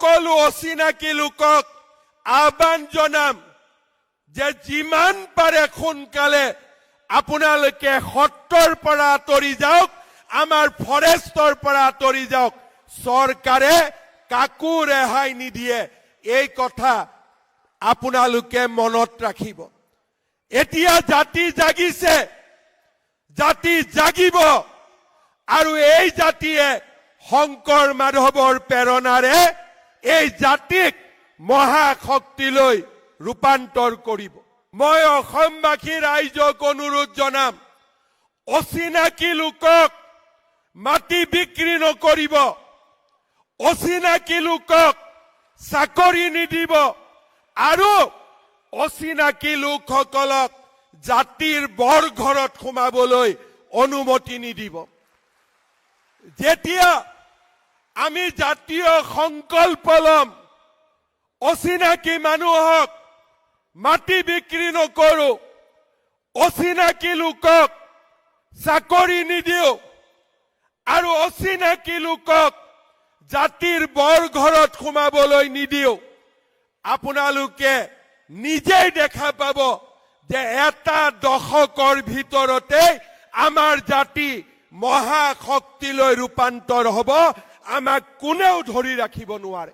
সকলো অচিনাকি লোকক আহ্বান জনাম যে যিমান পাৰে সোনকালে আপোনালোকে সত্ৰৰ পৰা আঁতৰি যাওক, আমাৰ ফৰেষ্টৰ পৰা আঁতৰি যাওক। চৰকাৰে কাকো ৰেহাই নিদিয়ে, এই কথা আপোনালোকে মনত ৰাখিব। এতিয়া জাতি জাগিছে, জাতি জাগিব, আৰু এই জাতিয়ে শংকৰ মাধৱৰ প্ৰেৰণাৰে এই জাতিক মহাশক্তিলৈ ৰূপান্তৰ কৰিব। মই অসমবাসী ৰাইজক অনুৰোধ জনাম, অচিনাকি লোকক মাটি বিক্ৰী নকৰিব, অচিনাকি লোকক চাকৰি নিদিব, আৰু অচিনাকি লোকসকলক জাতিৰ বৰঘৰত সোমাবলৈ অনুমতি নিদিব। যেতিয়া আমি জাতীয় সংকল্প লম, অচিনাকি মানুহক মাটি বিক্ৰী নকৰো, অচিনাকি লোকক চাকৰি নিদিওঁ, আৰু অচিনাকি লোকক জাতিৰ বৰঘৰত সোমাবলৈ নিদিওঁ, আপোনালোকে নিজেই দেখা পাব যে এটা দশকৰ ভিতৰতে আমাৰ জাতি মহাশক্তিলৈ ৰূপান্তৰ হ'ব। আমাক কোনেও ধৰি ৰাখিব নোৱাৰে।